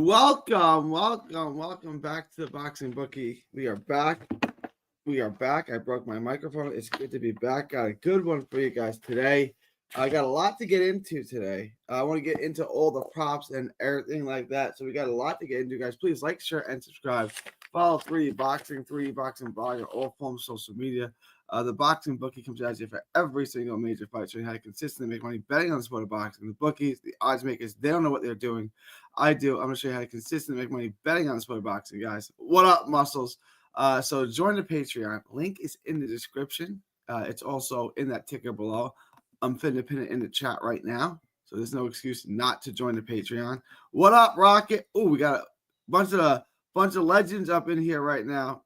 Welcome back to the Boxing Bookie. We are back. I broke my microphone. It's good to be back. Got a good one for you guys today. I got a lot to get into today. I want to get into all the props and everything like that. So we got a lot to get into, guys. Please like, share, and subscribe. Follow 3 Boxing Blog on all forms of social media. The Boxing Bookie comes at you for every single major fight, showing how to consistently make money betting on the sport of boxing. The bookies, the odds makers, they don't know what they're doing. I do. I'm going to show you how to consistently make money betting on the sport of boxing, guys. What up, muscles? So join the Patreon. Link is in the description. It's also in that ticker below. I'm finna pin it in the chat right now. So there's no excuse not to join the Patreon. What up, Rocket? Oh, we got a bunch of legends up in here right now.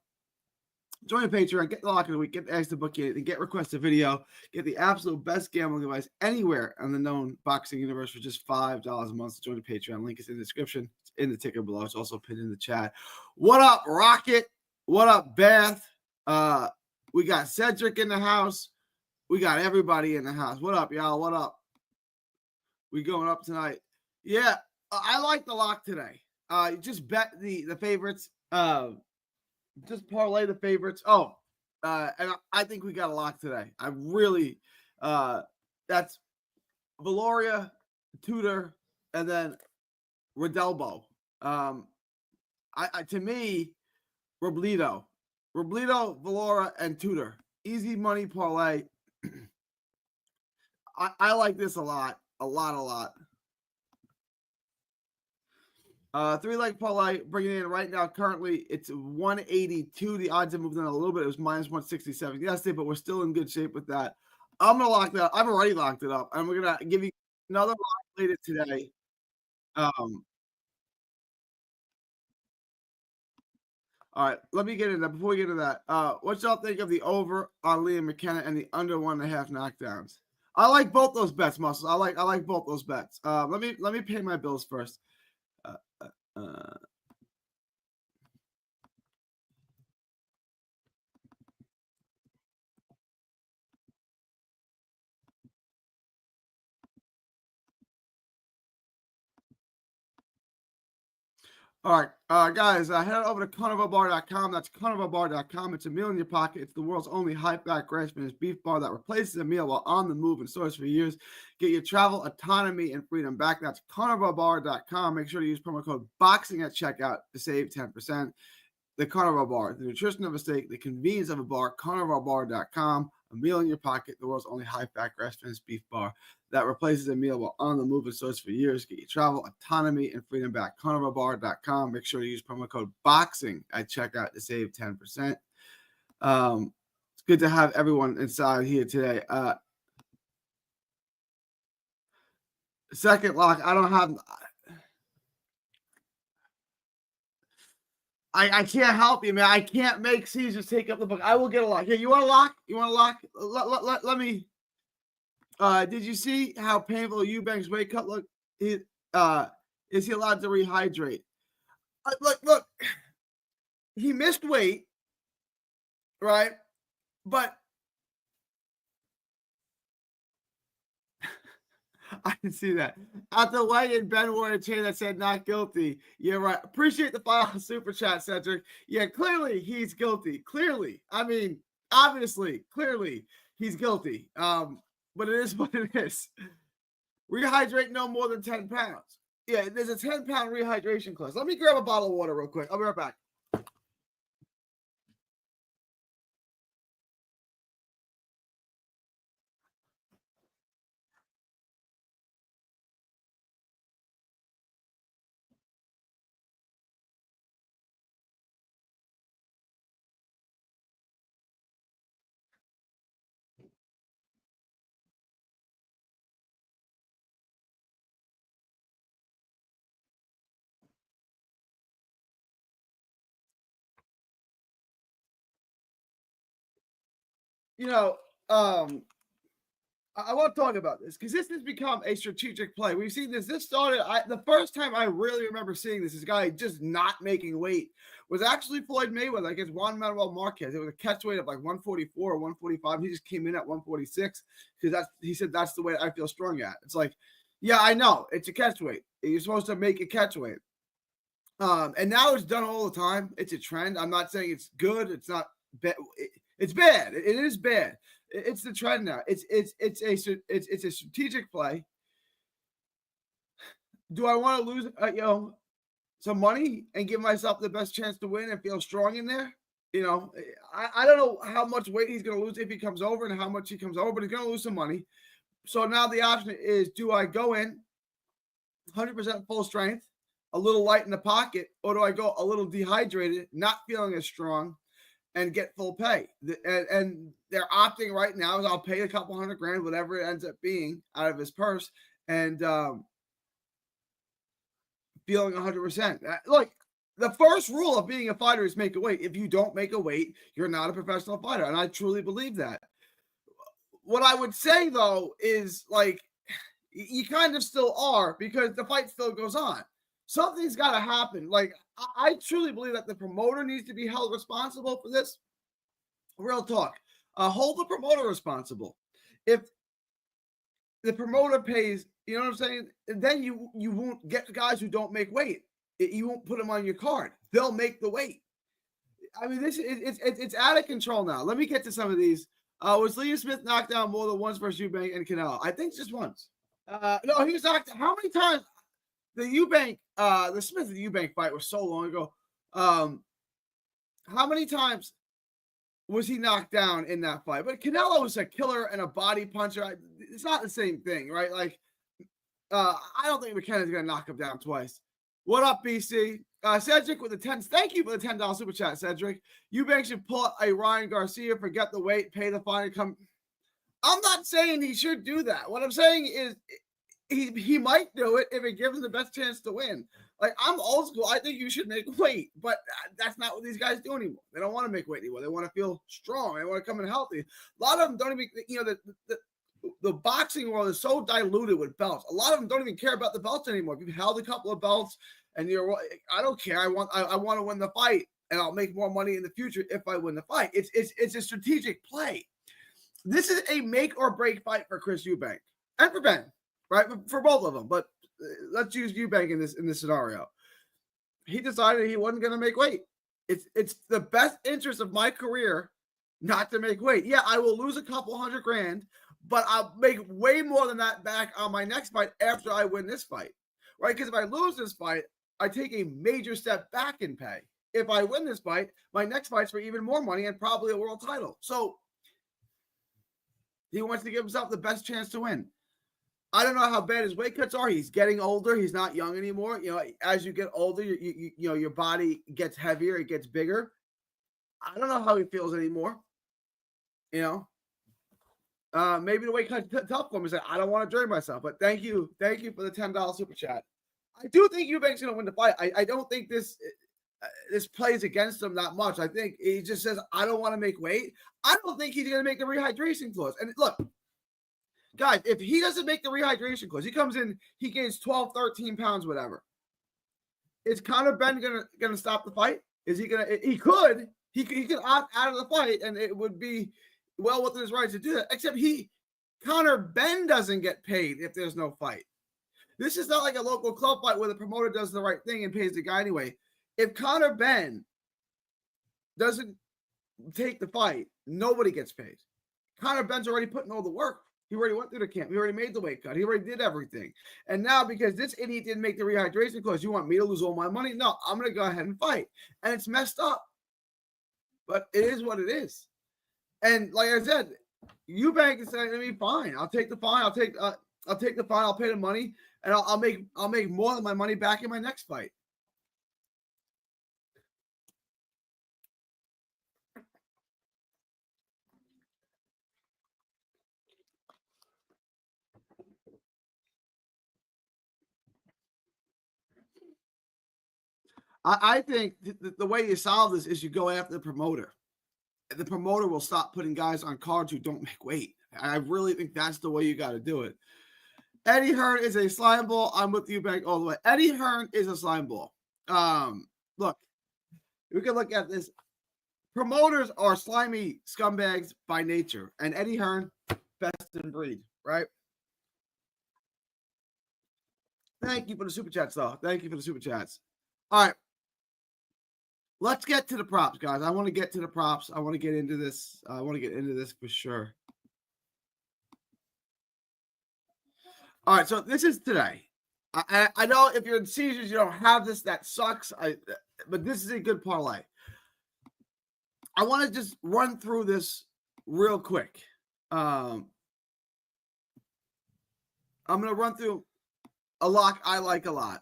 Join the Patreon, get the lock of the week, get the extra book, get requested video, get the absolute best gambling advice anywhere on the known boxing universe for just $5 a month. So join the Patreon. Link is in the description. It's in the ticker below. It's also pinned in the chat. What up, Rocket? What up, Beth? We got Cedric in the house. We got everybody in the house. What up, y'all? What up? We going up tonight. Yeah, I like the lock today. Just bet the favorites. Just parlay the favorites. And I think we got a lock today. I really, that's Valoria, Tudor, and then Rodelbo. To me, Robledo, Valora, and Tudor. Easy money parlay. I like this a lot. 3-leg parlay, bringing in right now. Currently, it's 182. The odds have moved in a little bit. It was minus 167 yesterday, but we're still in good shape with that. I'm gonna lock that up. I've already locked it up, and we're gonna give you another lock later today. All right, let me get into that. Before we get into that, what y'all think of the over on Liam McKenna and the under 1.5 knockdowns? I like both those bets, Muscles. I like both those bets. Let me pay my bills first. All right, guys, head over to carnivalbar.com. That's carnivalbar.com. It's a meal in your pocket. It's the world's only high-fat grass-finished beef bar that replaces a meal while on the move and stores for years. Get your travel, autonomy, and freedom back. That's carnivalbar.com. Make sure to use promo code BOXING at checkout to save 10%. The Carnival Bar, the nutrition of a steak, the convenience of a bar, carnivalbar.com. A meal in your pocket, the world's only high-fat grass-finished beef bar that replaces a meal while on the move and stores for years. Get your travel, autonomy, and freedom back. carnivalbar.com. Make sure to use promo code BOXING at checkout to save 10%. It's good to have everyone inside here today. Second lock, I don't have... I can't help you, man. I can't make Caesars take up the book. I will get a lock. Here, you want a lock? Let me... did you see how painful Eubank's weight cut looked? Is he allowed to rehydrate? Look, he missed weight, right? But I can see that. At the weigh-in, Ben wore a chain that said not guilty. Yeah, right. Appreciate the final super chat, Cedric. Yeah, clearly he's guilty. Clearly. I mean, obviously, clearly he's guilty. But it is what it is. Rehydrate no more than 10 pounds. Yeah, there's a 10-pound rehydration clause. Let me grab a bottle of water real quick. I'll be right back. I want to talk about this because this has become a strategic play. We've seen this. This started the first time I really remember seeing this guy just not making weight was actually Floyd Mayweather against Juan Manuel Marquez. It was a catch weight of like 144 or 145. He just came in at 146 because he said that's the weight I feel strong at. It's like, yeah, I know it's a catch weight. You're supposed to make a catch weight. And now it's done all the time. It's a trend. I'm not saying it's good. It's not bad. It's bad. It is bad. It's the trend now. It's a strategic play. Do I want to lose some money and give myself the best chance to win and feel strong in there? I don't know how much weight he's going to lose if he comes over and how much he comes over, but he's going to lose some money. So now the option is, do I go in 100% full strength, a little light in the pocket, or do I go a little dehydrated, not feeling as strong, and get full pay? And they're opting right now is I'll pay a couple $100,000, whatever it ends up being, out of his purse, and feeling 100%. Look, the first rule of being a fighter is make a weight. If you don't make a weight, you're not a professional fighter, and I truly believe that. What I would say, though, is like you kind of still are, because the fight still goes on. Something's got to happen. Like, I truly believe that the promoter needs to be held responsible for this. Real talk. Hold the promoter responsible. If the promoter pays, you know what I'm saying, then you won't get guys who don't make weight. You won't put them on your card. They'll make the weight. I mean, it's out of control now. Let me get to some of these. Was Liam Smith knocked down more than once versus Eubank and Canelo? I think just once. No, he was knocked. How many times? The Smith and Eubank fight was so long ago. How many times was he knocked down in that fight? But Canelo was a killer and a body puncher. It's not the same thing, right? Like, I don't think McKenna's going to knock him down twice. What up, BC? Cedric with the 10. Thank you for the $10 super chat, Cedric. Eubank should pull a Ryan Garcia, forget the weight, pay the fine, and come. I'm not saying he should do that. What I'm saying is he might do it if it gives him the best chance to win. Like, I'm old school. I think you should make weight, but that's not what these guys do anymore. They don't want to make weight anymore. They want to feel strong. They want to come in healthy. A lot of them don't even, the boxing world is so diluted with belts. A lot of them don't even care about the belts anymore. If you've held a couple of belts and I don't care. I want to win the fight, and I'll make more money in the future if I win the fight. It's a strategic play. This is a make or break fight for Chris Eubank and for Ben, right? For both of them. But let's use Eubank in this scenario. He decided he wasn't going to make weight. It's the best interest of my career not to make weight. Yeah, I will lose a couple $100,000, but I'll make way more than that back on my next fight after I win this fight, right? Because if I lose this fight, I take a major step back in pay. If I win this fight, my next fight's for even more money and probably a world title. So he wants to give himself the best chance to win. I don't know how bad his weight cuts are. He's getting older. He's not young anymore. As you get older, your body gets heavier. It gets bigger. I don't know how he feels anymore. Maybe the weight cut's tough for him. He's like, I don't want to drain myself. But thank you for the $10 super chat. I do think Eubank's going to win the fight. I don't think this plays against him that much. I think he just says, I don't want to make weight. I don't think he's going to make the rehydration clause. And look, guys, if he doesn't make the rehydration clause, he comes in, he gains 12, 13 pounds, whatever. Is Conor Ben gonna stop the fight? Is he gonna? He could opt out of the fight, and it would be well within his rights to do that. Except Conor Ben doesn't get paid if there's no fight. This is not like a local club fight where the promoter does the right thing and pays the guy anyway. If Conor Ben doesn't take the fight, nobody gets paid. Conor Ben's already putting all the work. He already went through the camp. He already made the weight cut. He already did everything. And now, because this idiot didn't make the rehydration clause, you want me to lose all my money? No, I'm going to go ahead and fight. And it's messed up. But it is what it is. And like I said, Eubank is saying to me, fine. I'll take the fine. I'll take the fine. I'll pay the money, and I'll make more than my money back in my next fight. I think the way you solve this is you go after the promoter. The promoter will stop putting guys on cards who don't make weight. I really think that's the way you got to do it. Eddie Hearn is a slime ball. I'm with Eubank all the way. Eddie Hearn is a slime ball. Look, we can look at this. Promoters are slimy scumbags by nature, and Eddie Hearn, best in breed, right? Thank you for the super chats, though. Thank you for the super chats. All right. let's get to the props, guys. I want to get to the props. I want to get into this. I want to get into this for sure. All right, so this is today. I know if you're in Caesars, you don't have this. That sucks. But this is a good parlay. I want to just run through this real quick. I'm going to run through a lock I like a lot.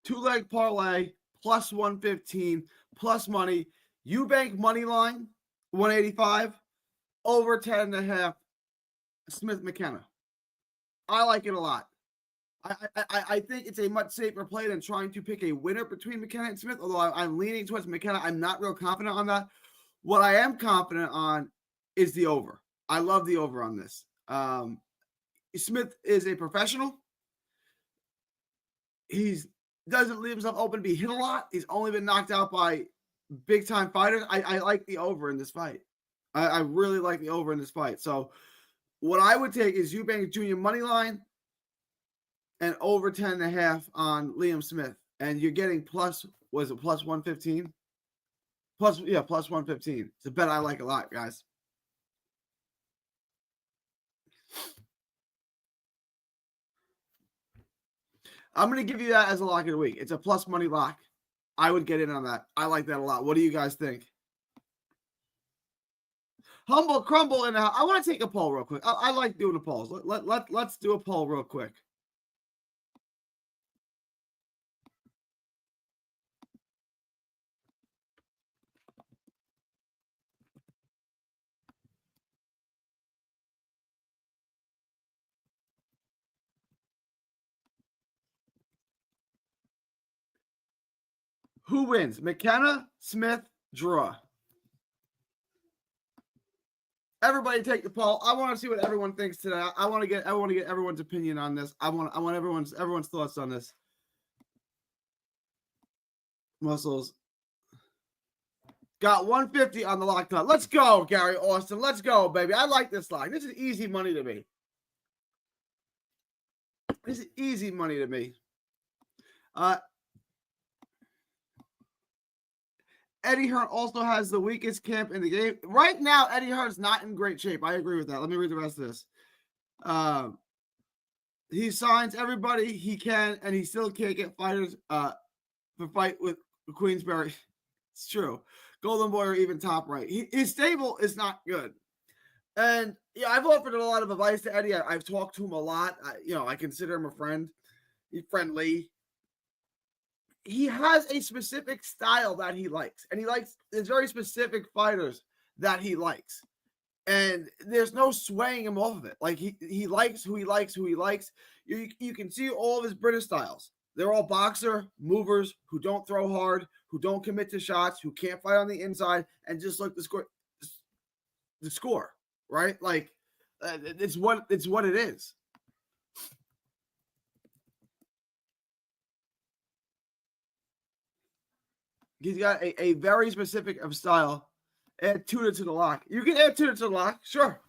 Two-leg parlay, plus 115, plus money. Eubank money line, 185, over 10.5, Smith McKenna. I like it a lot. I think it's a much safer play than trying to pick a winner between McKenna and Smith, although I'm leaning towards McKenna. I'm not real confident on that. What I am confident on is the over. I love the over on this. Smith is a professional. He doesn't leave himself open to be hit a lot. He's only been knocked out by big-time fighters. I like the over in this fight. I really like the over in this fight. So what I would take is Eubank Jr. money line and over 10.5 on Liam Smith. And you're getting plus 115? Plus 115. It's a bet I like a lot, guys. I'm going to give you that as a lock of the week. It's a plus money lock. I would get in on that. I like that a lot. What do you guys think? Humble Crumble in the house. I want to take a poll real quick. I like doing the polls. Let's do a poll real quick. Who wins? McKenna, Smith, draw. Everybody take the poll. I want to see what everyone thinks today. I want to get everyone's opinion on this. I want everyone's thoughts on this. Muscles got 150 on the lock top. Let's go, Gary Austin. Let's go, baby. I like this lock. This is easy money to me. This is easy money to me. Eddie Hearn also has the weakest camp in the game. Right now, Eddie Hearn's not in great shape. I agree with that. Let me read the rest of this. He signs everybody he can, and he still can't get fighters to fight with Queensberry. It's true. Golden Boy or even Top Right. His stable is not good. And yeah, I've offered a lot of advice to Eddie. I've talked to him a lot. I consider him a friend. He's friendly. He has a specific style that he likes, and there's very specific fighters that he likes, and there's no swaying him off of it. Like he likes who he likes. You can see all of his British styles. They're all boxer movers who don't throw hard, who don't commit to shots, who can't fight on the inside, and just look the score, right? Like it's what it is. He's got a very specific of style. Add Tudor to the lock. You can add Tudor to the lock, sure.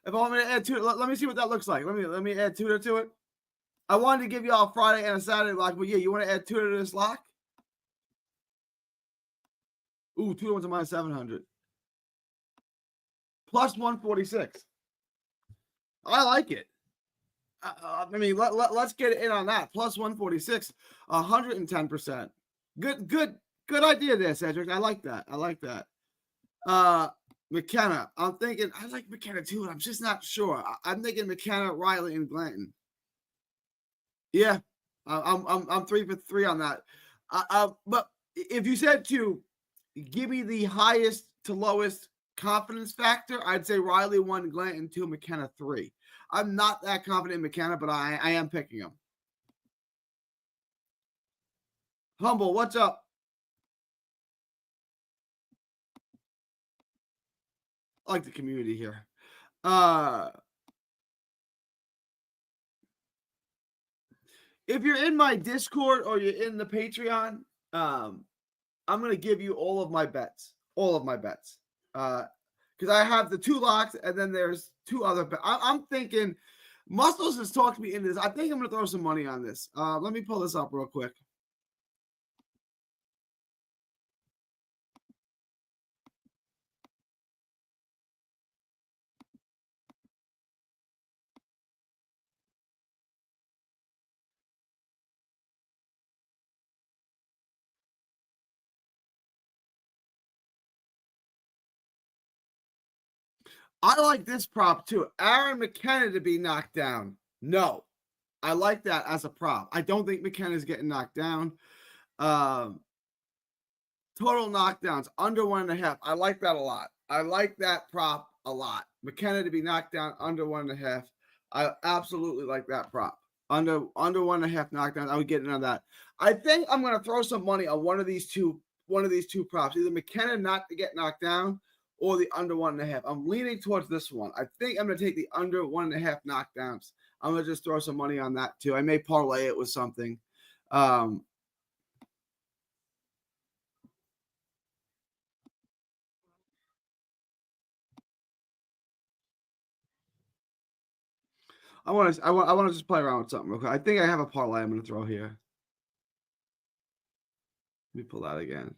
If I want me to add Tudor, let me see what that looks like. Let me add Tudor to it. I wanted to give you all a Friday and a Saturday lock, but yeah, you want to add Tudor to this lock? Ooh, Tudor went to minus 700. Plus 146. I like it. Let's get in on that. Plus 146, 110%. Good idea there, Cedric. I like that. McKenna. I'm thinking I like McKenna too. I'm just not sure. I'm thinking McKenna, Riley, and Glanton. Yeah, I'm 3 for 3 on that. But if you said to give me the highest to lowest confidence factor, I'd say Riley 1, Glanton 2, McKenna 3. I'm not that confident in McKenna, but I am picking him. Humble, what's up? I like the community here. If you're in my Discord or you're in the Patreon, I'm going to give you all of my bets. because I have the 2 locks and then there's 2 other. I'm thinking Muscles has talked me into this. I think I'm going to throw some money on this. Let me pull this up real quick. I like this prop too. Aaron McKenna to be knocked down. No, I like that as a prop. I don't think McKenna's getting knocked down. Total knockdowns under 1.5. I like that a lot. I like that prop a lot. McKenna to be knocked down under 1.5. I absolutely like that prop. Under 1.5 knockdowns. I would get in on that. I think I'm going to throw some money on one of these two props. Either McKenna not to get knocked down or the under 1.5. I'm leaning towards this one. I think I'm going to take the under 1.5 knockdowns. I'm going to just throw some money on that too. I may parlay it with something. I want to just play around with something real quick. I think I have a parlay I'm going to throw here. Let me pull that again.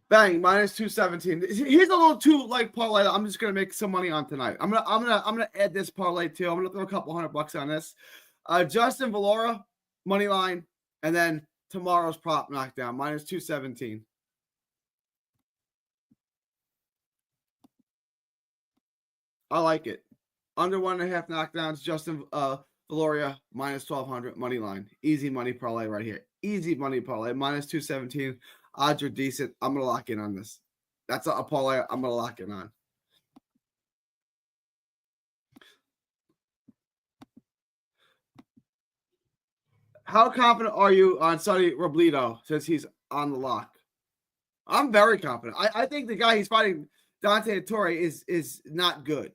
Bang, minus 217. Here's a little too like parlay. I'm just gonna make some money on tonight. I'm gonna add this parlay too. I'm gonna throw a couple $100 on this. Justin Valora, money line, and then tomorrow's prop knockdown, minus 217. I like it. Under 1.5 knockdowns, Justin Valoria, minus 1200, money line. Easy money parlay right here. Easy money parlay, minus 217. Odds are decent. I'm going to lock in on this. That's a parlay I'm going to lock in on. How confident are you on Sonny Robledo since he's on the lock? I'm very confident. I think the guy he's fighting, Dante Torre, is not good.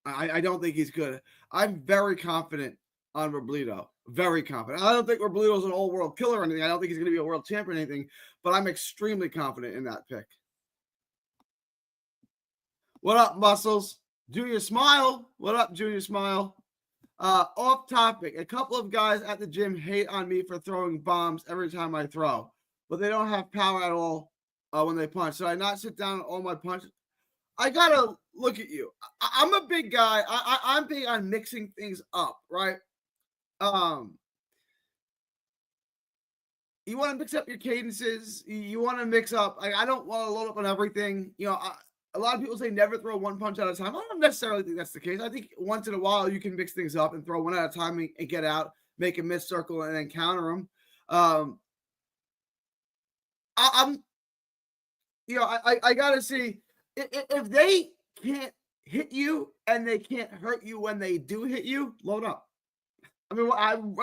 I don't think he's good. I'm very confident on Robledo. Very confident. I don't think Robledo's an old world killer or anything. I don't think he's going to be a world champion or anything, but I'm extremely confident in that pick. What up, Muscles? Junior Smile. What up, Junior Smile? Off topic. A couple of guys at the gym hate on me for throwing bombs every time I throw, but they don't have power at all when they punch. Should I not sit down all my punches? I gotta look at you. I'm a big guy. I'm big on mixing things up, right? You want to mix up your cadences. You want to mix up. I don't want to load up on everything. A lot of people say never throw one punch at a time. I don't necessarily think that's the case. I think once in a while you can mix things up and throw one at a time and get out, make a miss circle, and then counter them. I gotta see if they can't hit you and they can't hurt you when they do hit you. Load up. I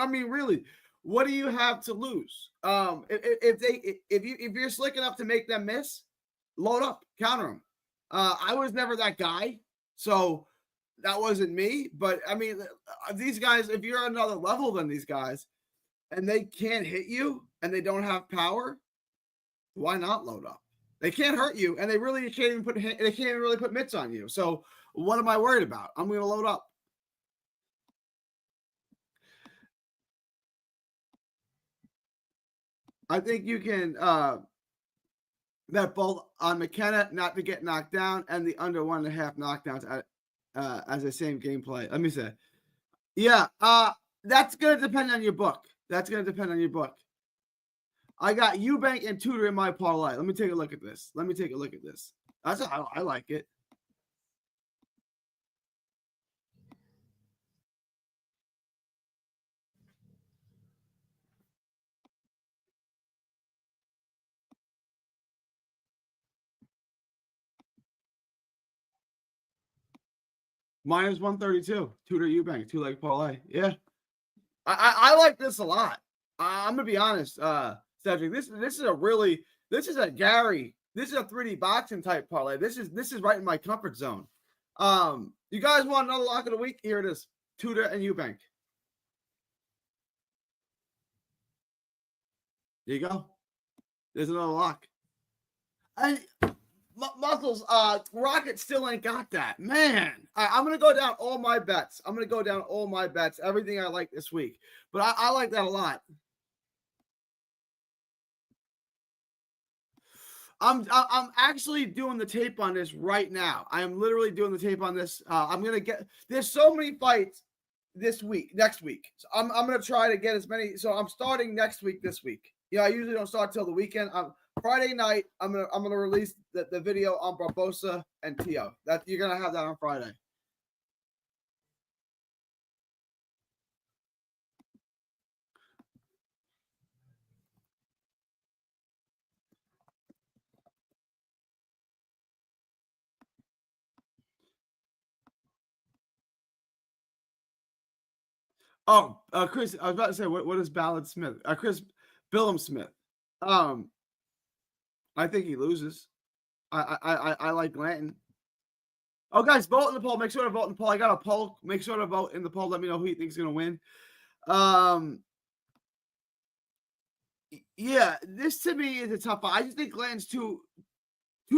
mean, really, what do you have to lose? If you're slick enough to make them miss, load up, counter them. I was never that guy, so that wasn't me. But I mean, these guys, if you're another level than these guys, and they can't hit you and they don't have power, why not load up? They can't hurt you, and they can't even really put mitts on you. So what am I worried about? I'm going to load up. I think you can bet both on McKenna not to get knocked down and the under 1.5 knockdowns as the same gameplay. Let me say, yeah, that's going to depend on your book. I got Eubank and Tudor in my parlay. Let me take a look at this. I like it. Minus 132. Tudor Eubank, 2-leg parlay. Yeah. I like this a lot. I'm gonna be honest, Cedric. This is a Gary. This is a 3D boxing type parlay. This is right in my comfort zone. You guys want another lock of the week? Here it is. Tudor and Eubank. There you go. There's another lock. And Muscles, Rocket still ain't got that. Man, I'm going to go down all my bets. Everything I like this week. But I like that a lot. I'm actually doing the tape on this right now. I am literally doing the tape on this. There's so many fights next week. So I'm going to try to get as many. So I'm starting next week, this week. Yeah, I usually don't start till the weekend. Friday night, I'm gonna release the video on Barbosa and Tio. That you're gonna have that on Friday. Oh, Chris, I was about to say, what is Ballard Smith? Chris Billum Smith. I think he loses. I like Glanton. Oh, guys, vote in the poll. Make sure to vote in the poll. I got a poll. Make sure to vote in the poll. Let me know who you think is going to win. Yeah, this to me is a tough fight. I just think Glanton's too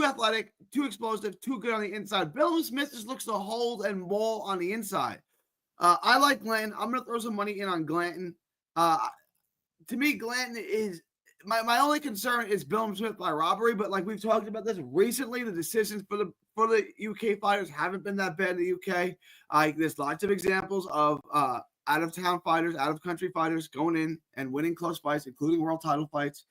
athletic, too explosive, too good on the inside. Billum Smith just looks to hold and maul on the inside. I like Glanton. I'm going to throw some money in on Glanton. To me, Glanton is my only concern is Billum Smith by robbery. But like we've talked about this recently, the decisions for the UK fighters haven't been that bad in the UK. There's lots of examples of out of town fighters, out of country fighters going in and winning close fights, including world title fights.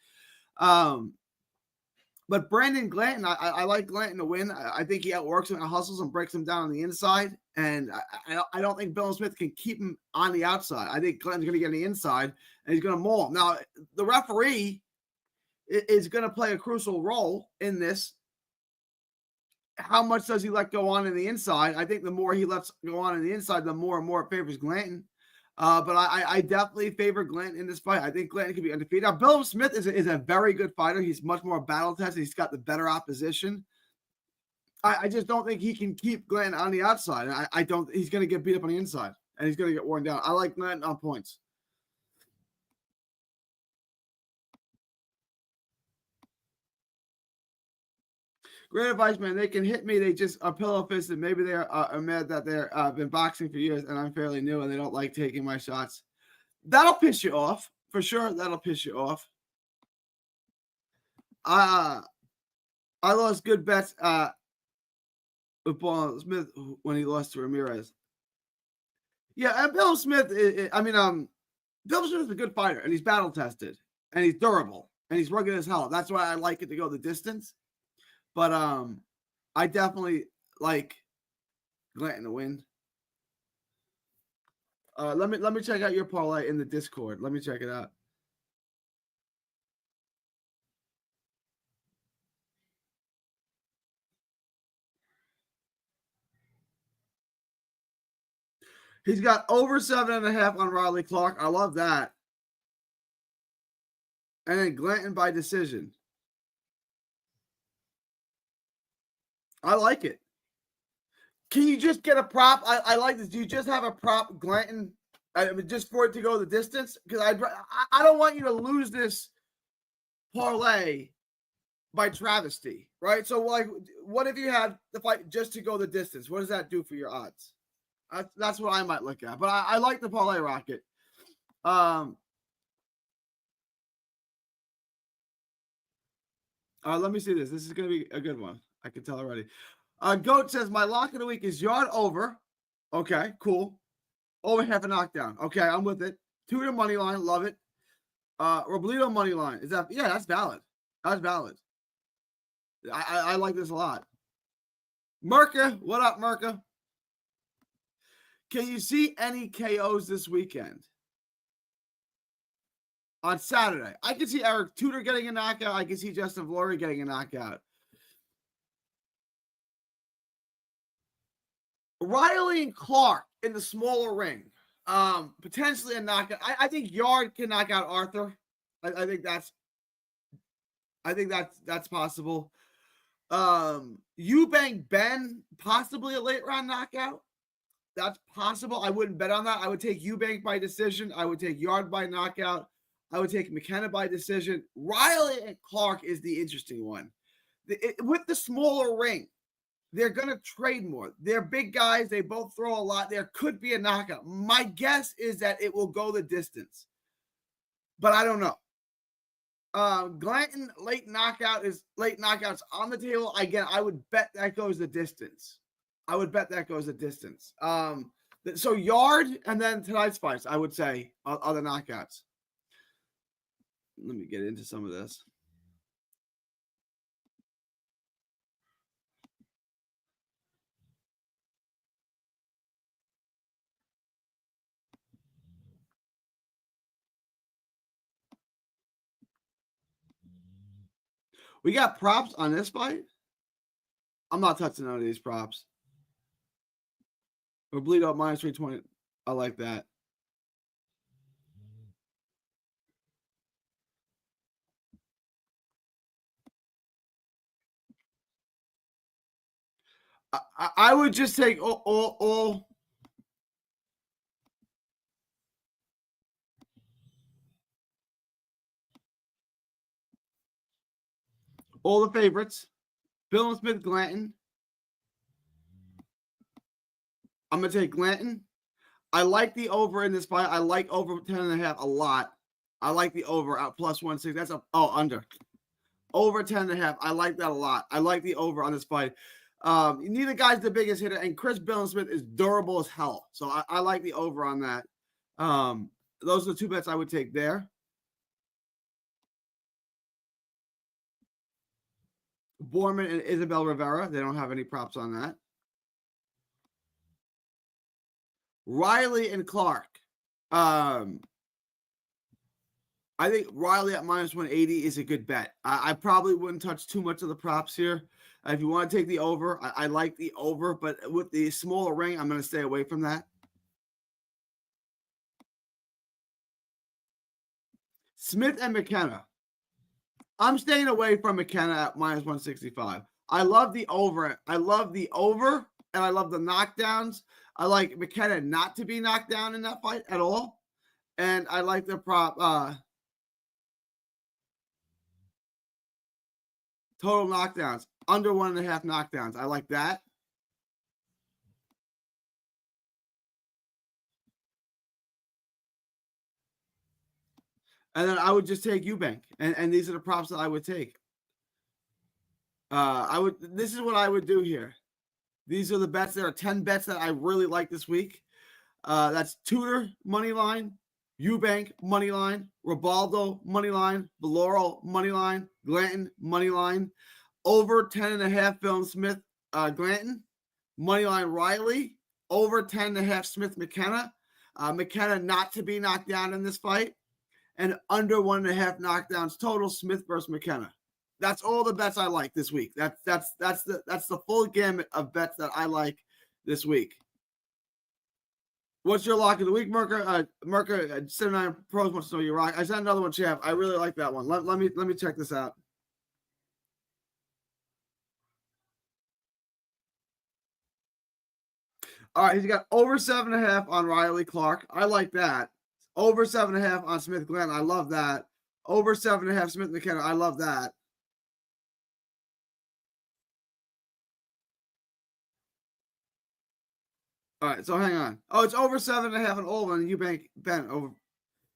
But Brandon Glanton, I like Glanton to win. I think he outworks him and hustles and breaks him down on the inside. And I don't think Billum Smith can keep him on the outside. I think Glanton's going to get on the inside and he's going to maul him. Now, the referee is going to play a crucial role in this. How much does he let go on in the inside? I think the more he lets go on in the inside, the more and more it favors Glanton. But I definitely favor Glanton in this fight. I think Glanton can be undefeated. Now, Billum Smith is a very good fighter. He's much more battle tested. He's got the better opposition. I just don't think he can keep Glanton on the outside. I don't. He's going to get beat up on the inside, and he's going to get worn down. I like Glanton on points. Great advice, man. They can hit me. They just are pillow fisted. Maybe they are mad that they're been boxing for years and I'm fairly new and they don't like taking my shots. That'll piss you off for sure. That'll piss you off. I lost good bets with Billum Smith when he lost to Ramirez. Yeah, and Billum Smith. Billum Smith is a good fighter and he's battle tested and he's durable and he's rugged as hell. That's why I like it to go the distance. But I definitely like Glanton to win. Let me check out your parlay in the Discord. Let me check it out. He's got over 7.5 on Riley Clark. I love that. And then Glanton by decision. I like it. Can you just get a prop? I like this. Do you just have a prop, Glanton, just for it to go the distance? Because I don't want you to lose this parlay by travesty, right? So, like, what if you had the fight just to go the distance? What does that do for your odds? That's what I might look at. But I like the parlay rocket. Let me see this. This is going to be a good one. I can tell already. Goat says, my lock of the week is yard over. Okay, cool. Over half a knockdown. Okay, I'm with it. Tudor money line. Love it. Robledo money line. Is that? Yeah, that's valid. That's valid. I like this a lot. Merca, what up, Merca? Can you see any KOs this weekend? On Saturday. I can see Eric Tudor getting a knockout. I can see Justin Vlory getting a knockout. Riley and Clark in the smaller ring. Potentially a knockout. I think Yard can knock out Arthur. I think that's possible. Eubank Ben, possibly a late round knockout. That's possible. I wouldn't bet on that. I would take Eubank by decision. I would take Yard by knockout. I would take McKenna by decision. Riley and Clark is the interesting one. With the smaller ring, they're going to trade more. They're big guys. They both throw a lot. There could be a knockout. My guess is that it will go the distance, but I don't know. Glanton late knockouts on the table. Again, I would bet that goes the distance. So Yard and then tonight's fights, I would say, are the knockouts. Let me get into some of this. We got props on this fight. I'm not touching none of these props. Or bleed out minus 320. I like that. I would just take all the favorites. Bill and Smith, Glanton. I'm going to take Glanton. I like the over in this fight. I like over 10.5 a lot. I like the over at plus 160. That's under. Over 10.5. I like that a lot. I like the over on this fight. Neither guy's the biggest hitter, and Chris Billensmith is durable as hell. So I like the over on that. Those are the two bets I would take there. Borman and Isabel Rivera. They don't have any props on that. Riley and Clark. I think Riley at minus 180 is a good bet. I probably wouldn't touch too much of the props here. If you want to take the over, I like the over, but with the smaller ring, I'm going to stay away from that. Smith and McKenna. I'm staying away from McKenna at minus 165. I love the over. And I love the knockdowns. I like McKenna not to be knocked down in that fight at all. And I like the prop total knockdowns. Under 1.5 knockdowns. I like that. And then I would just take Eubank. And these are the props that I would take. This is what I would do here. These are the bets. There are 10 bets that I really like this week. That's Tudor, money line, Eubank, money line, Ribaldo, money line, Valoro, money line, Glanton, money line, over 10.5 Bill Smith, Glanton, money line Riley, over 10.5 Smith McKenna, McKenna not to be knocked down in this fight, and under 1.5 knockdowns total Smith versus McKenna. That's all the bets I like this week. That's the full gamut of bets that I like this week. What's your lock of the week, Merker? Merker 79 Pros wants to know your rock. I sent another one, Champ. I really like that one. Let me check this out. All right, he's got over 7.5 on Riley Clark. I like that. Over 7.5 on Smith Glenn. I love that. Over 7.5 Smith McKenna. I love that. All right, so hang on. Oh, it's over 7.5 on Olin and Eubank Ben over.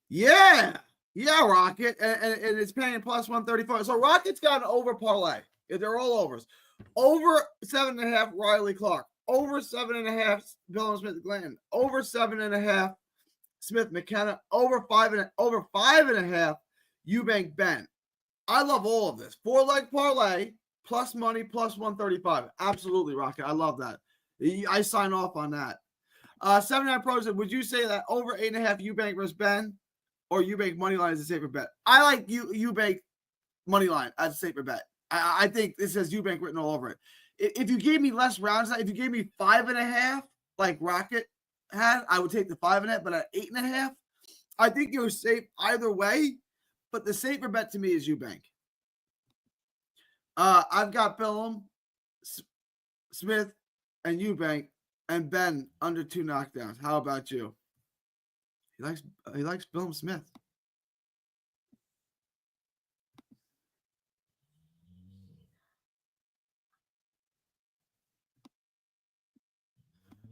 Yeah, Rocket, and it's paying plus 135. So Rocket's got an over parlay. They're all overs. Over 7.5 Riley Clark. Over 7.5 Bill Smith Glenn. Over 7.5 Smith McKenna. Over 5.5 Eubank Ben. I love all of this. 4-leg parlay plus money plus 135. Absolutely, Rocket. I love that. I sign off on that. 79 Pros, would you say that over 8.5 Eubank versus Ben or Eubank money line is a safer bet? I like Eubank money line as a safer bet. I think this says Eubank written all over it. If you gave me less rounds, if you gave me 5.5, like Rocket, had, I would take the 5.5, but at 8.5, I think you're safe either way. But the safer bet to me is Eubank. I've got Billum, Smith, and Eubank, and Ben under 2 knockdowns. How about you? He likes Billum Smith.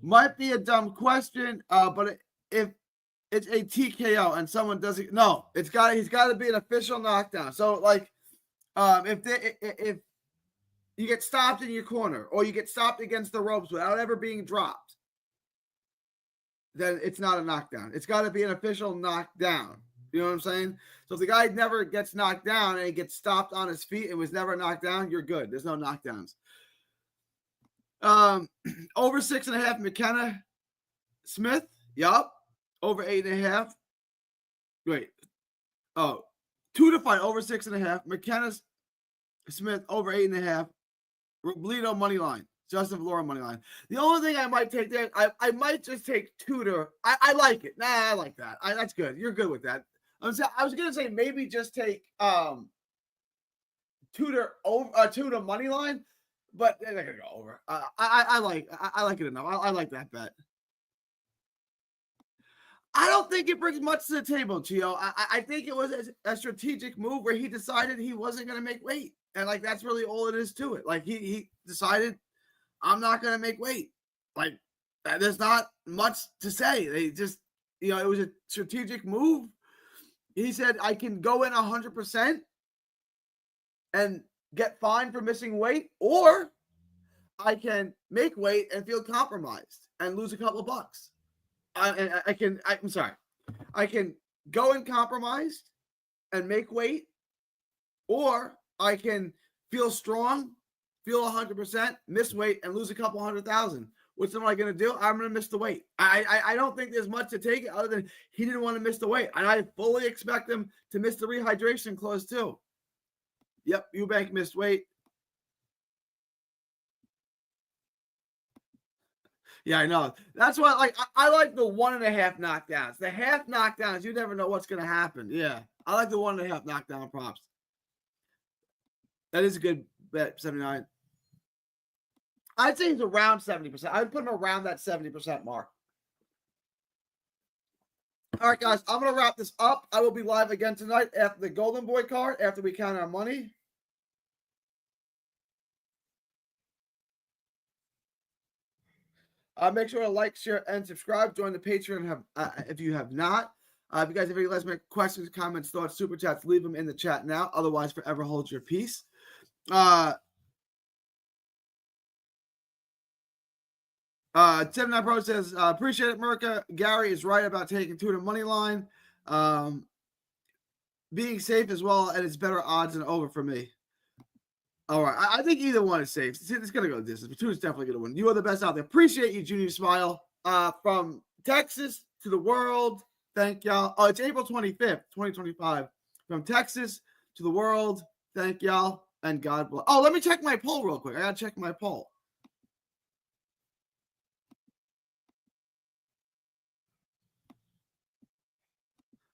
Might be a dumb question, but if it's a TKO and someone doesn't, no, he's got to be an official knockdown. So like, if you get stopped in your corner or you get stopped against the ropes without ever being dropped, then it's not a knockdown. It's got to be an official knockdown. You know what I'm saying? So if the guy never gets knocked down and he gets stopped on his feet and was never knocked down, you're good. There's no knockdowns. Over 6.5, McKenna Smith. Yup. Over 8.5. Wait. Oh, 2 to fight over 6.5. McKenna Smith over 8.5. Robledo money line. Justin Valora money line. The only thing I might take there, I might just take Tudor. I like it. Nah, I like that. That's good. You're good with that. I was gonna say maybe just take Tudor over Tudor money line, but they're not gonna go over. I like it enough. I like that bet. I don't think it brings much to the table, Gio. I think it was a strategic move where he decided he wasn't going to make weight. And, like, that's really all it is to it. Like, he decided, I'm not going to make weight. Like, there's not much to say. They just, it was a strategic move. He said, I can go in 100% and get fined for missing weight, or I can make weight and feel compromised and lose a couple of bucks. I can go in compromised and make weight, or I can feel strong, feel 100%, miss weight, and lose a couple 100,000. Which am I going to do? I'm going to miss the weight. I don't think there's much to take it other than he didn't want to miss the weight. And I fully expect him to miss the rehydration clause too. Yep, Eubank missed weight. Yeah, I know. That's why I like the 1.5 knockdowns. The half knockdowns, you never know what's going to happen. Yeah, I like the 1.5 knockdown props. That is a good bet, 79. I'd say he's around 70%. I would put him around that 70% mark. All right, guys, I'm going to wrap this up. I will be live again tonight after the Golden Boy card, after we count our money. Make sure to like, share, and subscribe. Join the Patreon if you have not. If you guys have any last minute questions, comments, thoughts, super chats, leave them in the chat now. Otherwise, forever hold your peace. 79 Pro says, appreciate it, Merca. Gary is right about taking Tudor money line. Being safe as well, and it's better odds than over for me. All right. I think either one is safe. It's going to go distance. But Tudor's definitely going to win. You are the best out there. Appreciate you, Junior Smile. From Texas to the world. Thank y'all. Oh, it's April 25th, 2025. From Texas to the world. Thank y'all. And God bless. Oh, let me check my poll real quick. I got to check my poll.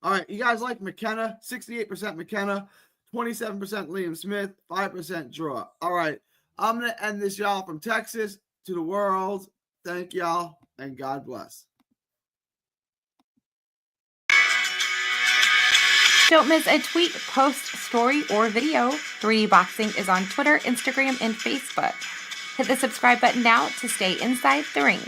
All right. You guys like McKenna? 68% McKenna. 27% Liam Smith, 5% draw. All right. I'm going to end this, y'all. From Texas to the world. Thank y'all, and God bless. Don't miss a tweet, post, story, or video. 3D Boxing is on Twitter, Instagram, and Facebook. Hit the subscribe button now to stay inside the ring.